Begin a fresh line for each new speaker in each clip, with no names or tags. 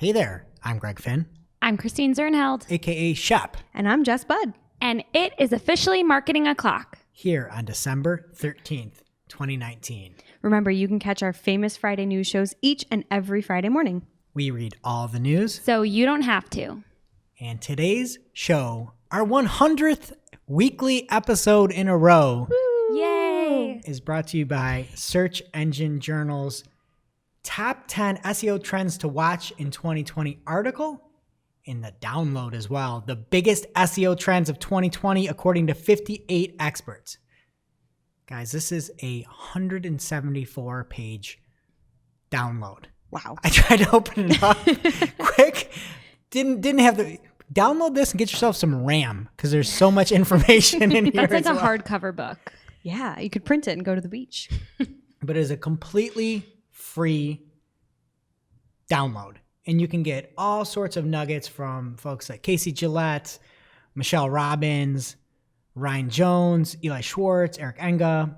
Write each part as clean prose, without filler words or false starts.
Hey there, I'm Greg Finn.
I'm Christine Zernheld.
AKA Shep.
And I'm Jess Budd.
And it is officially Marketing O'Clock.
Here on December 13th, 2019.
Remember, you can catch our famous Friday news shows each and every Friday morning.
We read all the news.
So you don't have to.
And today's show, our 100th weekly episode in a row,
Yay!
is brought to you by Search Engine Journal's Top 10 SEO Trends to Watch in 2020 article, in the download as well. The biggest SEO trends of 2020 according to 58 experts. Guys, this is a 174-page download.
Wow.
I tried to open it up quick. Didn't have the... Download this and get yourself some RAM because there's so much information in here.
That's like
as
a
well.
hardcover book.
Yeah, you could print it and go to the beach.
But it is a completely free download. And you can get all sorts of nuggets from folks like Casey Gillette, Michelle Robbins, Ryan Jones, Eli Schwartz, Eric Enga.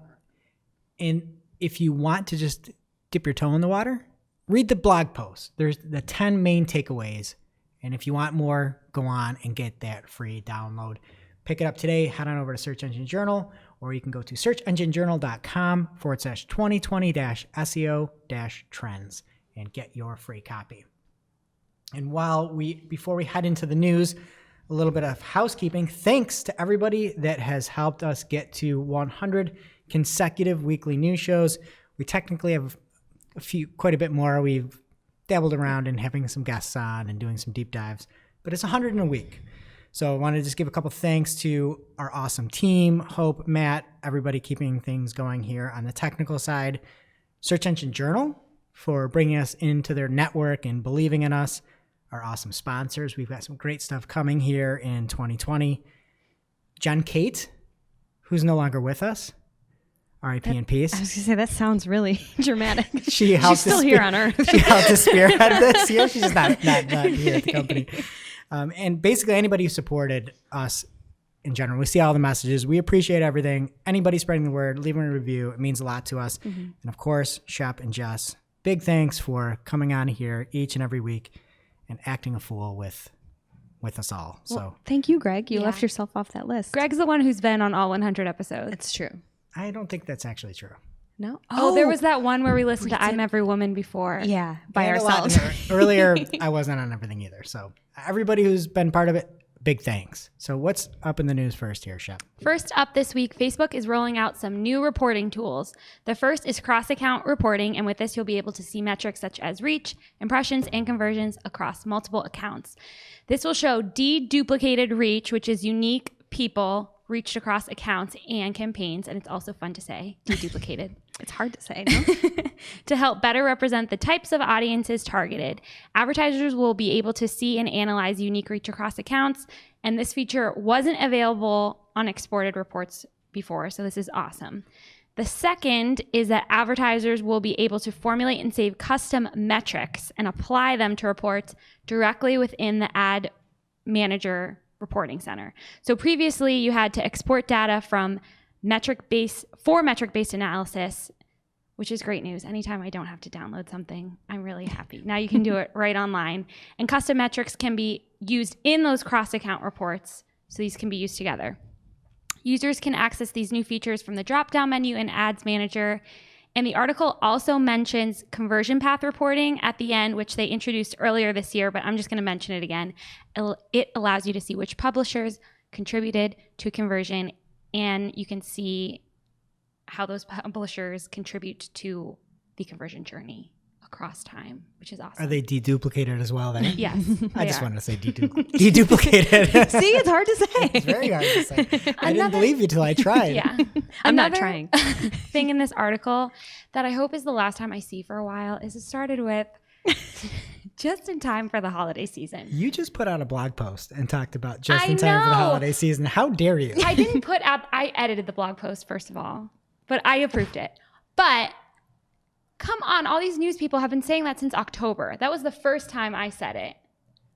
And if you want to just dip your toe in the water, read the blog post. There's the 10 main takeaways. And if you want more, go on and get that free download. Pick it up today. Head on over to Search Engine Journal, or you can go to searchenginejournal.com/2020-SEO-trends and get your free copy. And before we head into the news, a little bit of housekeeping. Thanks to everybody that has helped us get to 100 consecutive weekly news shows. We technically have quite a bit more. We've dabbled around in having some guests on and doing some deep dives, but it's 100 in a week. So I want to just give a couple thanks to our awesome team, Hope, Matt, everybody keeping things going here on the technical side. Search Engine Journal for bringing us into their network and believing in us. Our awesome sponsors. We've got some great stuff coming here in 2020. Jen Kate, who's no longer with us. R.I.P. in peace.
I was going to say, that sounds really dramatic.
She's
still here on Earth.
She helped to spearhead this year. She's just not here at the company. And basically anybody who supported us in general, we see all the messages. We appreciate everything. Anybody spreading the word, leaving a review, it means a lot to us. Mm-hmm. And of course, Shep and Jess, big thanks for coming on here each and every week and acting a fool with us all.
Well, thank you, Greg. You left yourself off that list.
Greg's the one who's been on all 100 episodes.
It's true.
I don't think that's actually true.
No?
Oh, there was that one where we listened to I'm Every Woman before.
Yeah, by ourselves.
Earlier, I wasn't on everything either. So everybody who's been part of it, big thanks. So what's up in the news first here, Shep?
First up this week, Facebook is rolling out some new reporting tools. The first is cross-account reporting, and with this, you'll be able to see metrics such as reach, impressions, and conversions across multiple accounts. This will show deduplicated reach, which is unique people reached across accounts and campaigns, and it's also fun to say, deduplicated.
It's hard to say, no?
To help better represent the types of audiences targeted, advertisers will be able to see and analyze unique reach across accounts, and this feature wasn't available on exported reports before, so this is awesome. The second is that advertisers will be able to formulate and save custom metrics and apply them to reports directly within the Ad Manager Reporting Center. So previously, you had to export data from metric-based analysis, which is great news. Anytime I don't have to download something, I'm really happy. Now you can do it right online. And custom metrics can be used in those cross-account reports, so these can be used together. Users can access these new features from the drop-down menu in Ads Manager. And the article also mentions conversion path reporting at the end, which they introduced earlier this year, but I'm just going to mention it again. It allows you to see which publishers contributed to conversion, and you can see how those publishers contribute to the conversion journey across time, which is awesome.
Are they deduplicated as well then?
Yes.
I just wanted to say deduplicated.
See, it's hard to say.
It's very hard to say. I didn't believe you till I tried.
Yeah.
I'm not trying.
Thing in this article that I hope is the last time I see for a while is it started with just in time for the holiday season.
You just put out a blog post and talked about just in time for the holiday season. How dare you?
I didn't put up, I edited the blog post first of all, but I approved it. But come on, all these news people have been saying that since October. That was the first time I said it.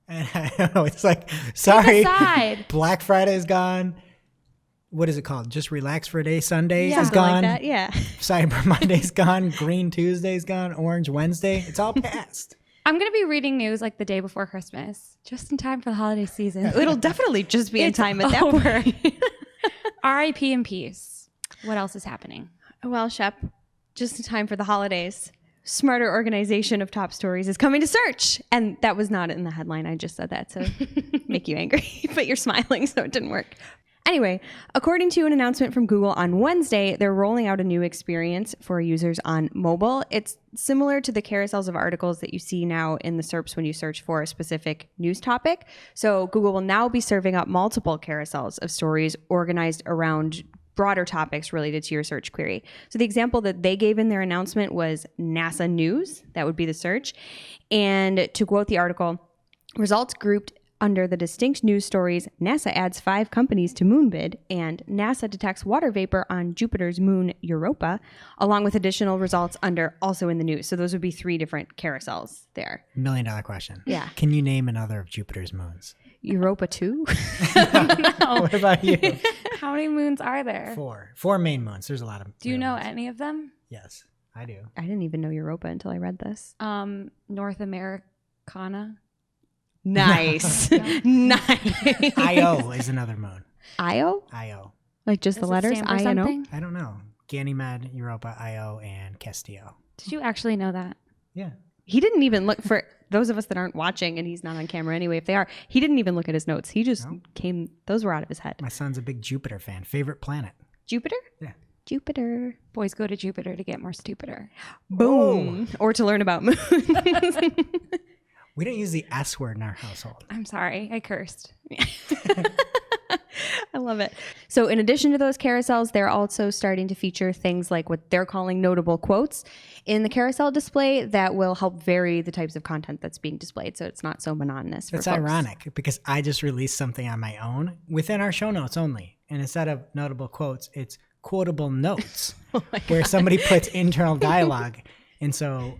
And I don't know, it's like, sorry, Black Friday is gone. What is it called? Just Relax for a Day Sunday is gone.
Like that, yeah.
Cyber Monday's gone. Green Tuesday's gone. Orange Wednesday. It's all past.
I'm going to be reading news like the day before Christmas, just in time for the holiday season.
It'll definitely just be in time at that
over.
point.
R.I.P. in peace. What else is happening?
Well, Shep, just in time for the holidays. Smarter organization of top stories is coming to search. And that was not in the headline. I just said that to make you angry, but you're smiling, so it didn't work. Anyway, according to an announcement from Google on Wednesday, they're rolling out a new experience for users on mobile. It's similar to the carousels of articles that you see now in the SERPs when you search for a specific news topic. So Google will now be serving up multiple carousels of stories organized around broader topics related to your search query. So the example that they gave in their announcement was NASA News. That would be the search. And to quote the article, results grouped under the distinct news stories, NASA adds 5 companies to moonbid, and NASA detects water vapor on Jupiter's moon Europa, along with additional results under also in the news. So those would be 3 different carousels there.
$1 million question.
Yeah.
Can you name another of Jupiter's moons?
Europa 2?
What about you?
How many moons are there?
4 main moons. There's a lot of.
Do you know
moons.
any of them?
Yes, I do.
I didn't even know Europa until I read this.
North Americana.
Nice. Nice.
Io is another moon.
Io?
Io.
Like just
Does
the
it
letters?
stand for
I-N-O?
something?
I don't know. Ganymede, Europa, Io, and Castillo.
Did you actually know that?
Yeah.
He didn't even look for those of us that aren't watching, and he's not on camera anyway. If they are, he didn't even look at his notes. He just came, those were out of his head.
My son's a big Jupiter fan. Favorite planet.
Jupiter?
Yeah.
Jupiter.
Boys go to Jupiter to get more stupider.
Boom. Or to learn about moons.
We don't use the S word in our household.
I'm sorry, I cursed.
I love it. So in addition to those carousels, they're also starting to feature things like what they're calling notable quotes in the carousel display that will help vary the types of content that's being displayed, so it's not so monotonous.
It's
for folks.
ironic because I just released something on my own within our show notes only. And instead of notable quotes, it's quotable notes where somebody puts internal dialogue. And so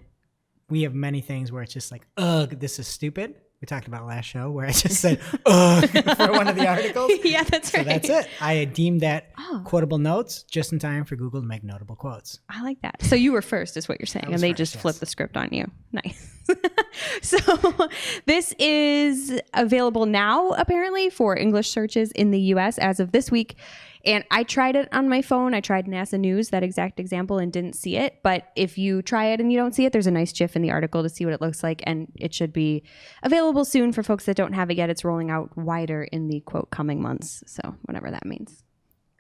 we have many things where it's just like, ugh, this is stupid. We talked about last show where I just said, ugh, for one of the articles.
Yeah, that's right.
So that's it. I deemed that quotable notes just in time for Google to make notable quotes.
I like that. So you were first is what you're saying, and they just flipped the script on you. Nice. So this is available now, apparently, for English searches in the US as of this week. And I tried it on my phone. I tried NASA News, that exact example, and didn't see it. But if you try it and you don't see it, there's a nice GIF in the article to see what it looks like. And it should be available soon for folks that don't have it yet. It's rolling out wider in the, quote, coming months. So whatever that means.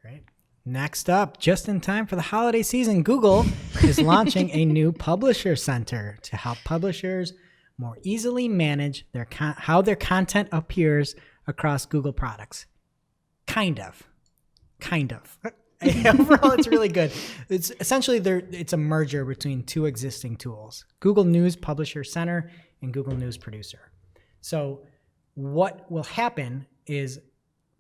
Great. Next up, just in time for the holiday season, Google is launching a new publisher center to help publishers more easily manage their how their content appears across Google products. Kind of. Overall, it's really good. It's essentially it's a merger between 2 existing tools, Google News Publisher Center and Google News Producer. So what will happen is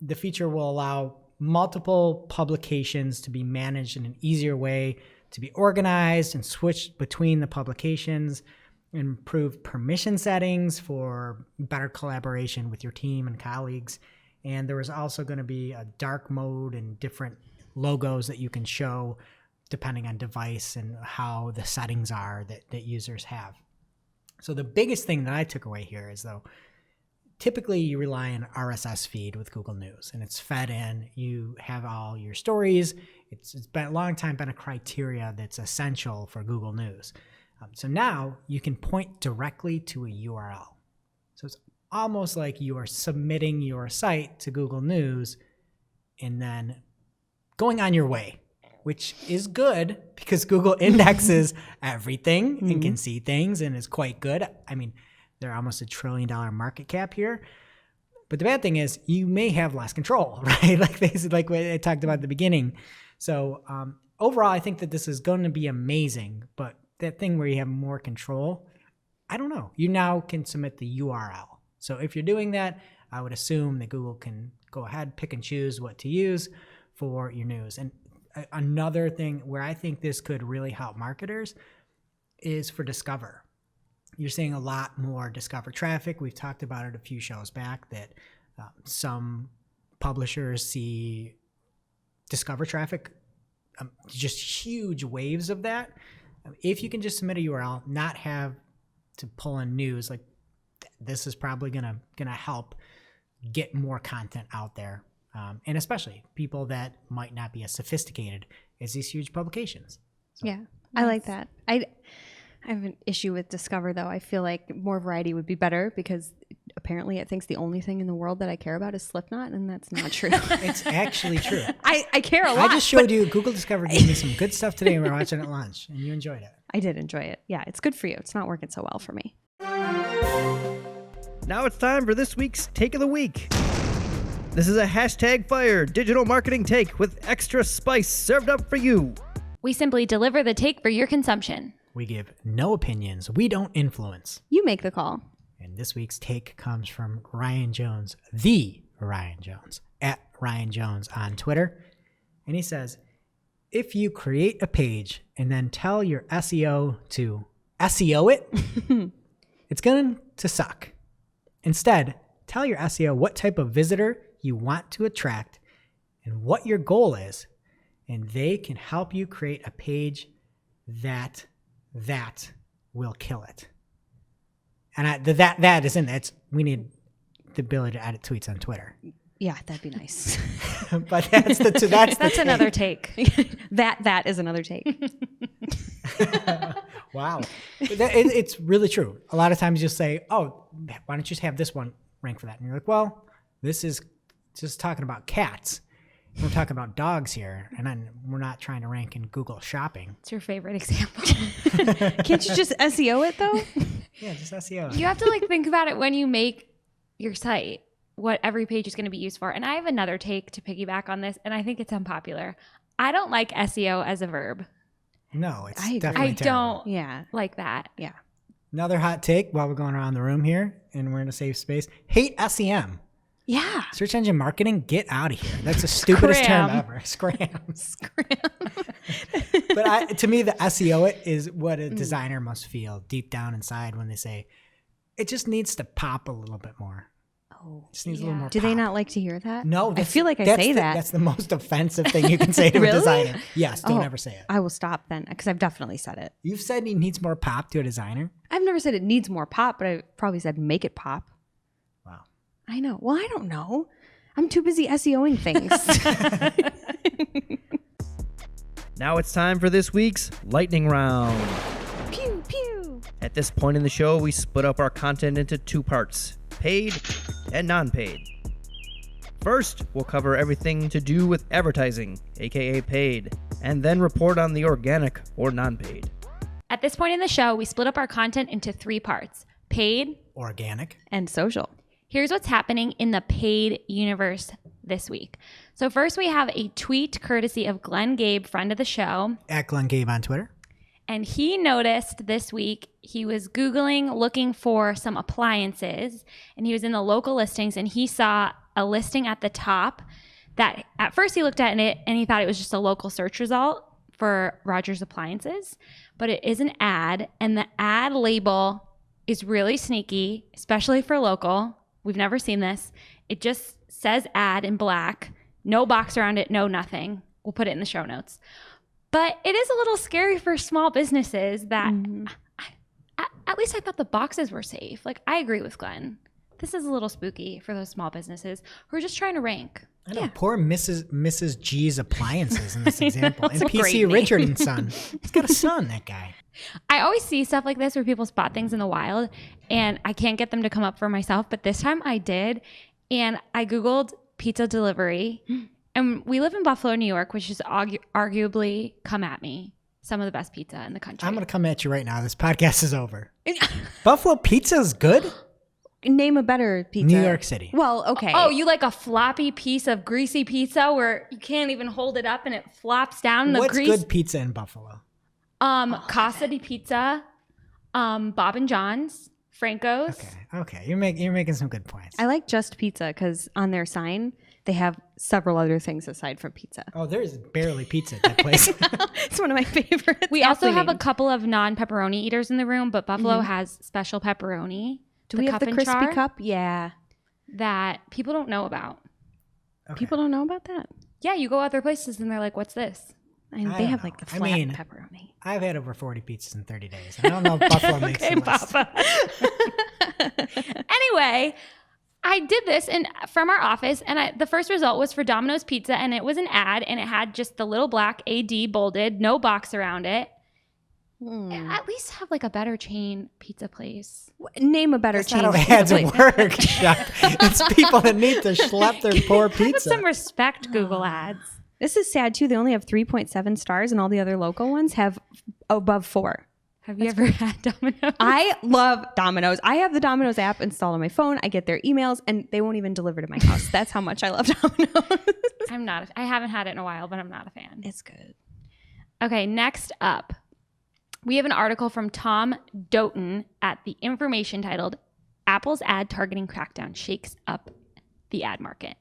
the feature will allow multiple publications to be managed in an easier way, to be organized and switched between the publications, improve permission settings for better collaboration with your team and colleagues. And there is also going to be a dark mode and different logos that you can show depending on device and how the settings are that users have. So the biggest thing that I took away here is, though, typically you rely on RSS feed with Google News, and it's fed in. You have all your stories. It's been a long time been a criteria that's essential for Google News. So now you can point directly to a URL. So it's almost like you are submitting your site to Google News and then going on your way, which is good because Google indexes everything and can see things and is quite good. I mean, they're almost $1 trillion market cap here. But the bad thing is you may have less control, right? Like what I talked about at the beginning. So overall, I think that this is going to be amazing. But that thing where you have more control, I don't know. You now can submit the URL. So if you're doing that, I would assume that Google can go ahead, pick and choose what to use for your news. And another thing where I think this could really help marketers is for Discover. You're seeing a lot more Discover traffic. We've talked about it a few shows back that some publishers see Discover traffic, just huge waves of that. If you can just submit a URL, not have to pull in news, like this is probably gonna help get more content out there, and especially people that might not be as sophisticated as these huge publications. So,
yeah, I like that. I have an issue with Discover, though. I feel like more variety would be better because apparently it thinks the only thing in the world that I care about is Slipknot, and that's not true.
It's actually true.
I care a lot.
I just showed you Google Discover gave me some good stuff today. We were watching at lunch, and you enjoyed it.
I did enjoy it. Yeah, it's good for you. It's not working so well for me.
Now it's time for this week's Take of the Week. This is a #fire digital marketing take with extra spice served up for you.
We simply deliver the take for your consumption.
We give no opinions. We don't influence.
You make the call.
And this week's take comes from Ryan Jones, the Ryan Jones, at Ryan Jones on Twitter. And he says, if you create a page and then tell your SEO to SEO it, it's going to suck. Instead, tell your SEO what type of visitor you want to attract and what your goal is, and they can help you create a page that will kill it. And that is in it. We need the ability to edit tweets on Twitter.
Yeah, that'd be nice.
But that's
Another take.
That is another take.
Wow. It's really true. A lot of times you'll say, oh, why don't you just have this one rank for that? And you're like, well, this is just talking about cats. We're talking about dogs here, and then we're not trying to rank in Google Shopping.
It's your favorite example.
Can't you just SEO it, though?
Yeah, just SEO.
You have to think about it when you make your site, what every page is going to be used for. And I have another take to piggyback on this, and I think it's unpopular. I don't like SEO as a verb.
No, it's
I agree.
definitely
I
terrible.
don't like that.
Yeah.
Another hot take while we're going around the room here, and we're in a safe space. Hate SEM.
Yeah.
Search engine marketing, get out of here. That's the stupidest term ever. Scram. But to me, the SEO it is what a designer must feel deep down inside when they say, it just needs to pop a little bit more.
Oh,
it just needs a little more
Do
pop.
they not like to hear that?
No.
I feel like I say that.
That's the most offensive thing you can say to a
Really?
designer. Yes, don't ever say it.
I will stop then because I've definitely said it.
You've said he needs more pop to a designer?
I've never said it needs more pop, but I probably said make it pop.
Wow.
I know. Well, I don't know. I'm too busy SEOing things.
Now it's time for this week's lightning round.
Pew, pew.
At this point in the show, we split up our content into two parts, paid and non-paid. First, we'll cover everything to do with advertising, aka paid, and then report on the organic or non-paid.
At this point in the show, we split up our content into 3 parts: paid,
Organic.
And social.
Here's what's happening in the paid universe this week. So first we have a tweet courtesy of Glenn Gabe, friend of the show.
At Glenn Gabe on Twitter.
And he noticed this week, he was Googling looking for some appliances, and he was in the local listings, and he saw a listing at the top that at first he looked at it and he thought it was just a local search result for Rogers Appliances, but it is an ad, and the ad label is really sneaky, especially for local. We've never seen this. It just says ad in black, no box around it, no nothing. We'll put it in the show notes. But it is a little scary for small businesses that at least I thought the boxes were safe. Like, I agree with Glenn. This is a little spooky for those small businesses who are just trying to rank.
I know, poor Mrs. G's Appliances in this example. And
a great
PC
name.
Richard and Son. He's got a son, that guy.
I always see stuff like this where people spot things in the wild, and I can't get them to come up for myself. But this time I did, and I Googled pizza delivery. And we live in Buffalo, New York, which is arguably, come at me, some of the best pizza in the country.
I'm going to come at you right now. This podcast is over. Buffalo pizza is good?
Name a better pizza.
New York City.
Well, okay.
Oh, you like a floppy piece of greasy pizza where you can't even hold it up and it flops down in the
What's
grease?
good pizza in Buffalo?
Casa di Pizza, Bob and John's, Franco's.
Okay. You're making some good points.
I like Just Pizza because on their sign, they have several other things aside from pizza.
Oh, there's barely pizza at that place.
It's one of my favorites.
We also have a couple of non-pepperoni eaters in the room, but Buffalo has special pepperoni.
Do we have the
and
crispy
char
cup? Yeah.
that people don't know about.
Okay.
People don't know about that.
Yeah, you go other places and they're like, "What's this?"
And
I
they
don't
have like
know.
the
I
flat
mean,
pepperoni.
I've had over 40 pizzas in 30 days. I don't know if Buffalo makes
Okay,
the list.
Papa. Anyway, I did this from our office, and the first result was for Domino's Pizza, and it was an ad, and it had just the little black AD bolded, no box around it. At least have like a better chain pizza place.
Name a better
That's
chain.
not how ads work, Shep. It's people that need to schlep their poor
Have
pizza.
some respect, Google Ads.
This is sad too. They only have 3.7 stars, and all the other local ones have above 4.
Have you ever had Domino's?
I love Domino's. I have the Domino's app installed on my phone. I get their emails, and they won't even deliver to my house. That's how much I love Domino's.
I haven't had it in a while, but I'm not a fan.
It's good.
Okay, next up, we have an article from Tom Doughton at The Information titled, Apple's Ad Targeting Crackdown Shakes Up the Ad Market.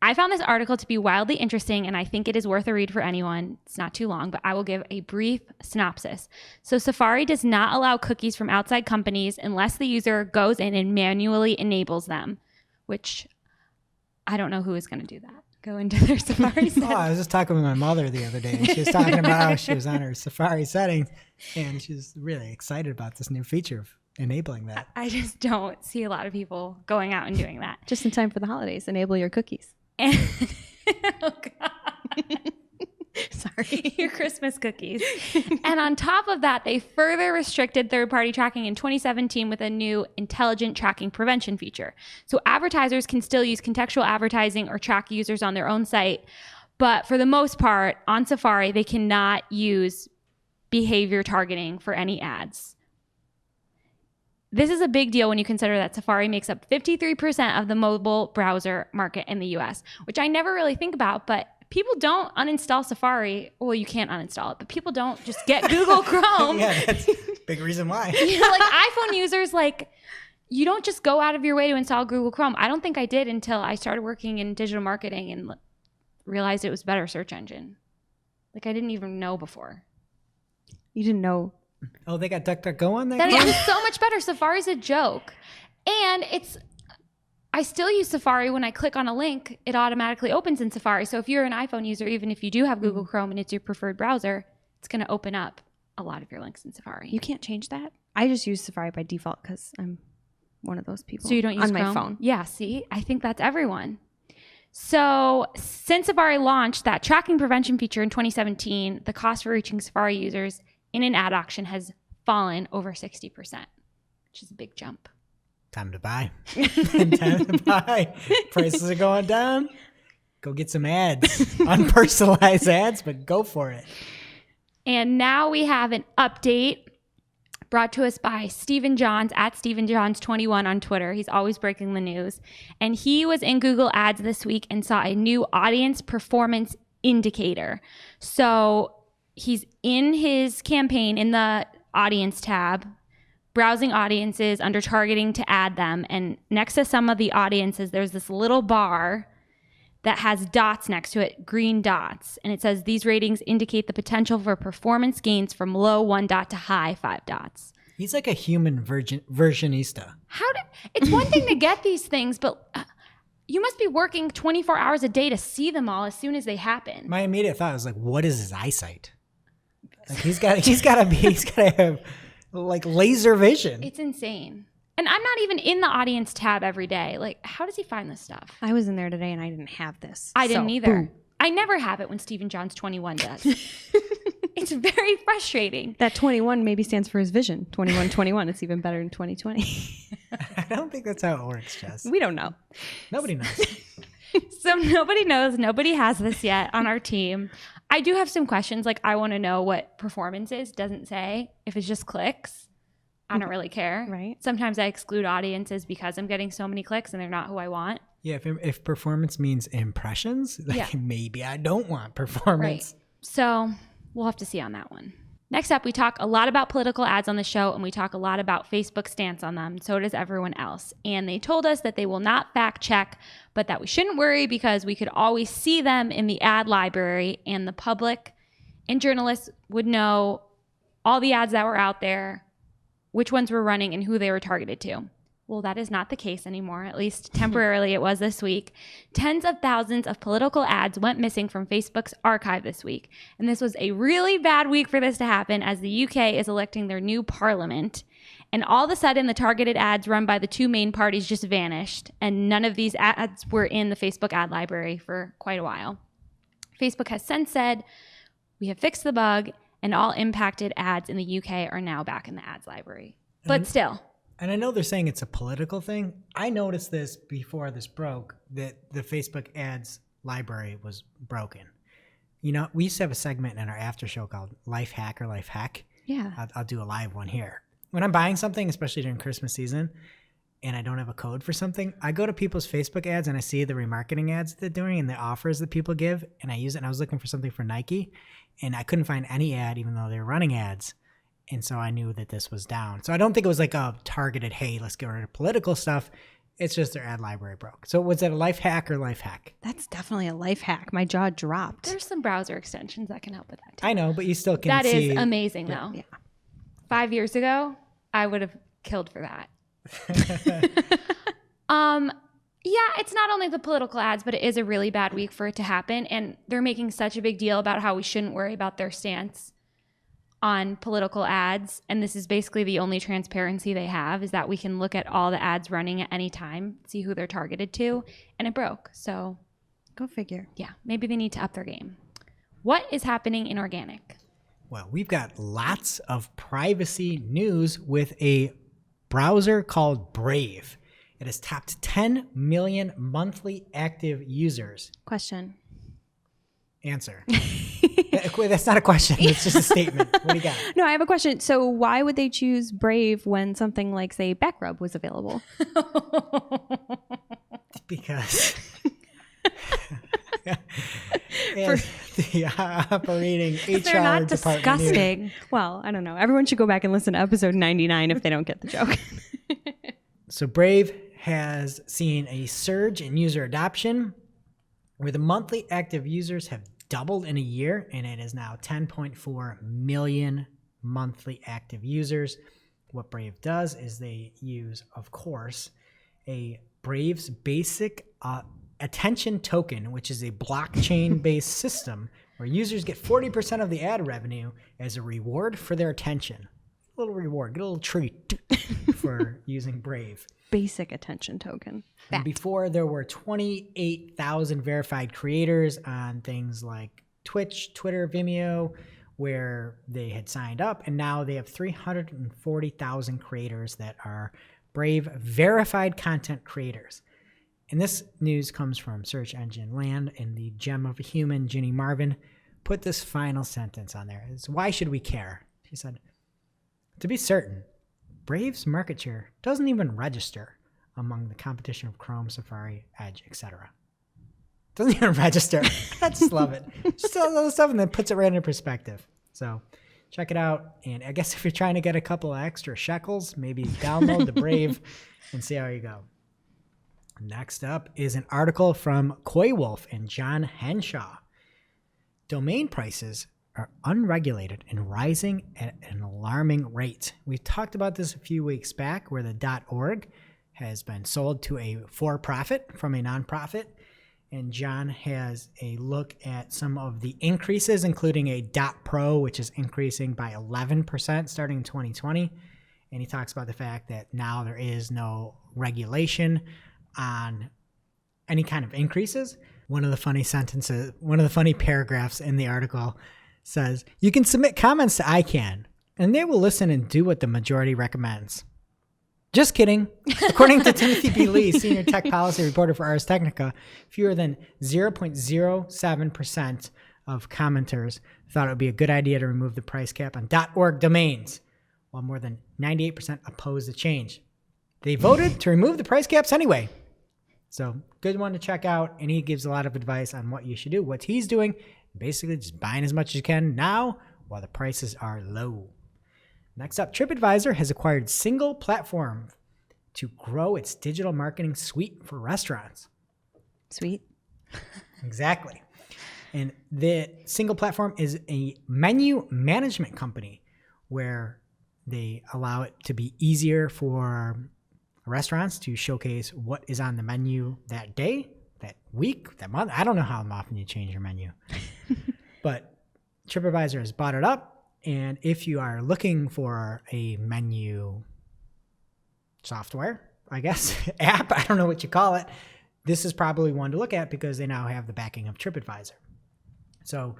I found this article to be wildly interesting, and I think it is worth a read for anyone. It's not too long, but I will give a brief synopsis. So Safari does not allow cookies from outside companies unless the user goes in and manually enables them, which I don't know who is going to do that. Go into their Safari settings.
Oh, I was just talking with my mother the other day, and she was talking about how she was on her Safari settings, and she's really excited about this new feature of enabling that.
I just don't see a lot of people going out and doing that.
Just in time for the holidays, enable your cookies.
And, oh God.
Sorry.
Your Christmas cookies. And on top of that, they further restricted third-party tracking in 2017 with a new intelligent tracking prevention feature. So advertisers can still use contextual advertising or track users on their own site, but for the most part, on Safari, they cannot use behavior targeting for any ads. This is a big deal when you consider that Safari makes up 53% of the mobile browser market in the US, which I never really think about, but people don't uninstall Safari. Well, you can't uninstall it, but people don't just get Google Chrome.
Yeah, that's a big reason why.
You know, like iPhone users, like, you don't just go out of your way to install Google Chrome. I don't think I did until I started working in digital marketing and realized it was a better search engine. Like, I didn't even know before.
You didn't know.
Oh, they got DuckDuckGo on that?
That
Chrome?
is so much better. Safari's a joke. And I still use Safari. When I click on a link, it automatically opens in Safari. So if you're an iPhone user, even if you do have Google Chrome and it's your preferred browser, it's going to open up a lot of your links in Safari.
You can't change that. I just use Safari by default because I'm one of those people.
So you don't use
on
Chrome?
my phone.
Yeah, see? I think that's everyone. So since Safari launched that tracking prevention feature in 2017, the cost for reaching Safari users in an ad auction has fallen over 60%, which is a big jump.
Time to buy. Time to buy. Prices are going down. Go get some ads. Unpersonalized ads, but go for it.
And now we have an update brought to us by Stephen Johns at Stephen Johns 21 on Twitter. He's always breaking the news. And he was in Google Ads this week and saw a new audience performance indicator. So he's in his campaign in the audience tab, browsing audiences under targeting to add them. And next to some of the audiences, there's this little bar that has dots next to it, green dots. And it says these ratings indicate the potential for performance gains from low 1 dot to high 5 dots.
He's like a human versionista.
It's one thing to get these things, but you must be working 24 hours a day to see them all as soon as they happen.
My immediate thought was like, what is his eyesight? Like he's got to have like laser vision.
It's insane. And I'm not even in the audience tab every day. Like, how does he find this stuff?
I was in there today and I didn't have this.
I didn't
So,
either.
boom.
I never have it when Stephen Johns 21 does. It's very frustrating.
That 21 maybe stands for his vision. 2121. It's even better than 2020.
I don't think that's how it works, Jess.
We don't know.
Nobody knows.
So nobody knows. Nobody has this yet on our team. I do have some questions. Like, I want to know what performance is. Doesn't say. If it's just clicks, I don't really care.
Right.
Sometimes I exclude audiences because I'm getting so many clicks and they're not who I want.
Yeah, if performance means impressions, like
Yeah.
maybe I don't want performance.
Right. So we'll have to see on that one. Next up, we talk a lot about political ads on the show, and we talk a lot about Facebook's stance on them. So does everyone else. And they told us that they will not fact check, but that we shouldn't worry because we could always see them in the ad library, and the public and journalists would know all the ads that were out there, which ones were running, and who they were targeted to. Well, that is not the case anymore. At least temporarily it was this week. Tens of thousands of political ads went missing from Facebook's archive this week. And this was a really bad week for this to happen, as the UK is electing their new parliament. And all of a sudden, the targeted ads run by the two main parties just vanished. And none of these ads were in the Facebook ad library for quite a while. Facebook has since said, we have fixed the bug, and all impacted ads in the UK are now back in the ads library. But still.
And I know they're saying it's a political thing. I noticed this before this broke, that the Facebook ads library was broken. You know, we used to have a segment in our after show called Life Hack or Life Hack.
Yeah.
I'll do a live one here. When I'm buying something, especially during Christmas season, and I don't have a code for something, I go to people's Facebook ads and I see the remarketing ads that they're doing and the offers that people give, and I use it. And I was looking for something for Nike, and I couldn't find any ad, even though they were running ads. And so I knew that this was down. So I don't think it was like a targeted, hey, let's get rid of political stuff. It's just their ad library broke. So was that a life hack or life hack?
That's definitely a life hack. My jaw dropped.
There's some browser extensions that can help with that too.
I know, but you still can
That
see.
is amazing, though.
Yeah.
5 years ago, I would have killed for that. Yeah, it's not only the political ads, but it is a really bad week for it to happen. And they're making such a big deal about how we shouldn't worry about their stance on political ads. And this is basically the only transparency they have, is that we can look at all the ads running at any time, see who they're targeted to, and it broke. So
Go figure.
yeah, maybe they need to up their game. What is happening in organic?
Well, we've got lots of privacy news with a browser called Brave. It has topped 10 million monthly active users.
Question.
Answer. That's not a question. It's just a statement. What do you got?
No, I have a question. So why would they choose Brave when something like, say, Backrub was available?
Because the operating HR
They're not
department
disgusting.
Well, I don't know. Everyone should go back and listen to episode 99 if they don't get the joke.
So Brave has seen a surge in user adoption, where the monthly active users have doubled in a year, and it is now 10.4 million monthly active users. What Brave does is they use, of course, a Brave's basic attention token, which is a blockchain-based system where users get 40% of the ad revenue as a reward for their attention. A little reward, get a little treat for using Brave.
Basic attention token.
And before, there were 28,000 verified creators on things like Twitch, Twitter, Vimeo, where they had signed up. And now they have 340,000 creators that are Brave verified content creators. And this news comes from Search Engine Land, and the gem of a human, Ginny Marvin, put this final sentence on there. It's, why should we care? She said, to be certain, Brave's market share doesn't even register among the competition of Chrome, Safari, Edge, etc. Doesn't even register. I just love it. Just all the stuff, and then puts it right into perspective. So check it out. And I guess if you're trying to get a couple of extra shekels, maybe download the Brave and see how you go. Next up is an article from Coy Wolf and John Henshaw. Domain prices are unregulated and rising at an alarming rate. We've talked about this a few weeks back, where the .org has been sold to a for-profit from a nonprofit. And John has a look at some of the increases, including a .pro, which is increasing by 11% starting in 2020. And he talks about the fact that now there is no regulation on any kind of increases. One of the funny paragraphs in the article says, you can submit comments to ICANN, and they will listen and do what the majority recommends. Just kidding. According to Timothy B. Lee, senior tech policy reporter for Ars Technica, fewer than 0.07% of commenters thought it would be a good idea to remove the price cap on .org domains, while more than 98% opposed the change. They voted to remove the price caps anyway. So good one to check out. And he gives a lot of advice on what you should do. What he's doing, basically just buying as much as you can now while the prices are low. Next up, TripAdvisor has acquired Single Platform to grow its digital marketing suite for restaurants.
Sweet.
Exactly. And the Single Platform is a menu management company where they allow it to be easier for restaurants to showcase what is on the menu that day, that week, that month. I don't know how often you change your menu. But TripAdvisor has bought it up. And if you are looking for a menu software, I guess, app, I don't know what you call it, this is probably one to look at because they now have the backing of TripAdvisor. So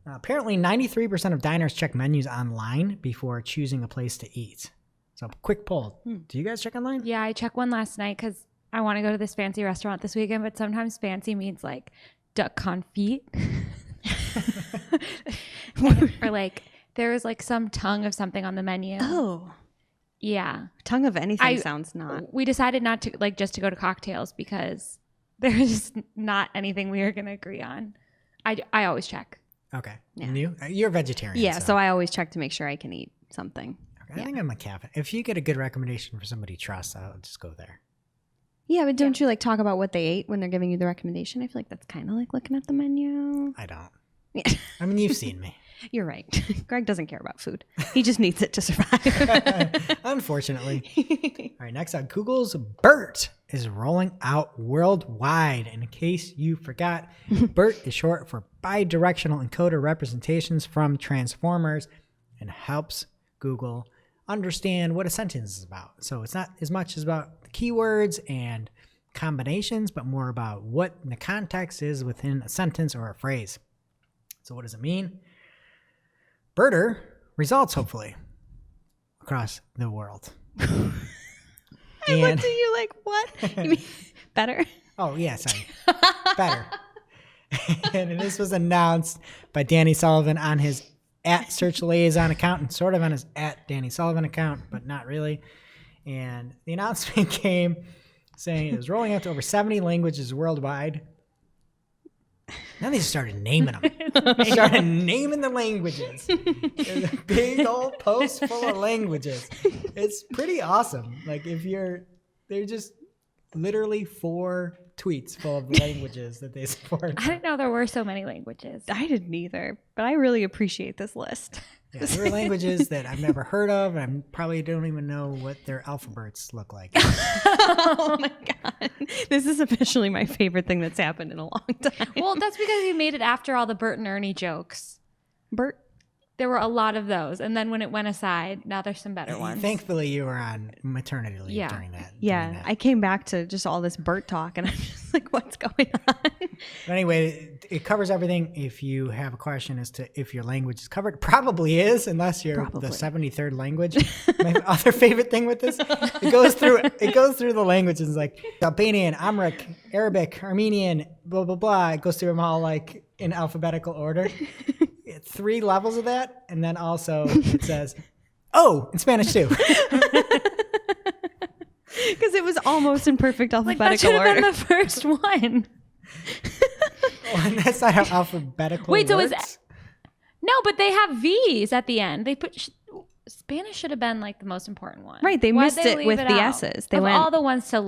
apparently 93% of diners check menus online before choosing a place to eat. So quick poll. Do you guys check online?
Yeah, I checked one last night because I want to go to this fancy restaurant this weekend, but sometimes fancy means like duck confit. Or like there was like some tongue of something on the menu.
Oh.
Yeah.
Tongue of anything sounds not.
We decided not to like just to go to cocktails because there's just not anything we are going to agree on. I always check.
Okay.
Yeah.
You're a vegetarian.
Yeah, so I always check to make sure I can eat something.
Okay, I think I'm a cafe. If you get a good recommendation for somebody you trust, I'll just go there.
Yeah, but don't you like talk about what they ate when they're giving you the recommendation? I feel like that's kind of like looking at the menu.
I don't.
Yeah.
I mean, you've seen me.
You're right. Greg doesn't care about food. He just needs it to survive.
Unfortunately. All right, next up, Google's BERT is rolling out worldwide. And in case you forgot, BERT is short for bidirectional encoder representations from transformers and helps Google understand what a sentence is about. So it's not as much as about the keywords and combinations, but more about what the context is within a sentence or a phrase. So what does it mean? BERTer results, hopefully, across the world.
I looked at you like, what? You mean better?
Oh, yeah, sorry. Better. And this was announced by Danny Sullivan on his @Search Liaison account and sort of on his @Danny Sullivan account, but not really. And the announcement came saying it was rolling out to over 70 languages worldwide. Then they started naming them. Started naming the languages. There's a big old post full of languages. It's pretty awesome. Like they're just literally 4 tweets full of languages that they support.
I didn't know there were so many languages.
I didn't either, but I really appreciate this list.
Yeah, there are languages that I've never heard of, and I probably don't even know what their alphabets look like.
Oh my God. This is officially my favorite thing that's happened in a long time.
Well, that's because you made it after all the Bert and Ernie jokes.
Bert?
There were a lot of those. And then when it went aside, now there's some better ones.
Thankfully, you were on maternity leave during that.
Yeah, I came back to just all this Bert talk, and I'm just like, what's going on?
But anyway, it covers everything. If you have a question as to if your language is covered, probably is, unless you're the 73rd language. My other favorite thing with this, it goes through the languages like Albanian, Amharic, Arabic, Armenian, blah blah blah. It goes through them all like in alphabetical order. 3 levels of that, and then also it says, "Oh," in Spanish too.
Because it was almost in perfect
like
alphabetical
that should have
order.
been the first one.
Well, and that's not how alphabetical
Wait, so
works.
No, but they have V's at the end. They put Spanish should have been like the most important one.
Right, they
Why'd
missed it
leave
with the
out?
S's. They
of
went
all the ones to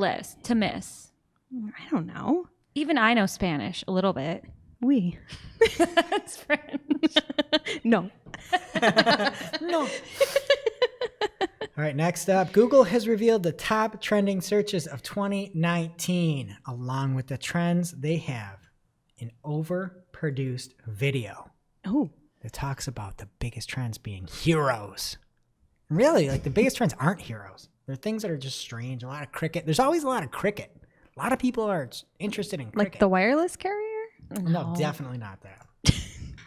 miss.
I don't know.
Even I know Spanish a little bit.
We.
That's French.
No.
No. All right, next up, Google has revealed the top trending searches of 2019. Along with the trends, they have an overproduced video
Oh.
that talks about the biggest trends being heroes. Really, like the biggest trends aren't heroes. They're things that are just strange. A lot of cricket. There's always a lot of cricket. A lot of people are interested in cricket.
Like the wireless carrier?
No, definitely not that.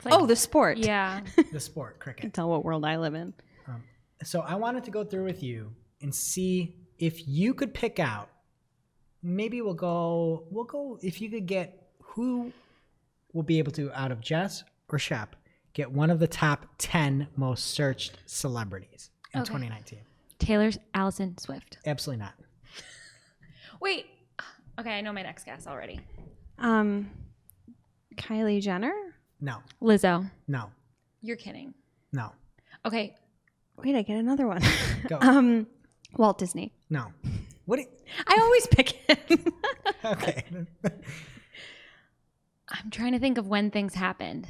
Like,
The sport.
yeah.
The sport, cricket.
Tell what world I live in.
So I wanted to go through with you and see if you could pick out. Maybe we'll go if you could get who will be able to, out of Jess or Shep, get one of the top 10 most searched celebrities in 2019.
Taylor's Allison Swift.
Absolutely not.
Wait. Okay, I know my next guess already.
Kylie Jenner?
No.
Lizzo.
No.
You're kidding.
No.
Okay.
Wait, I get another one.
Go.
Walt Disney.
No. What?
I always pick him.
Okay.
I'm trying to think of when things happened.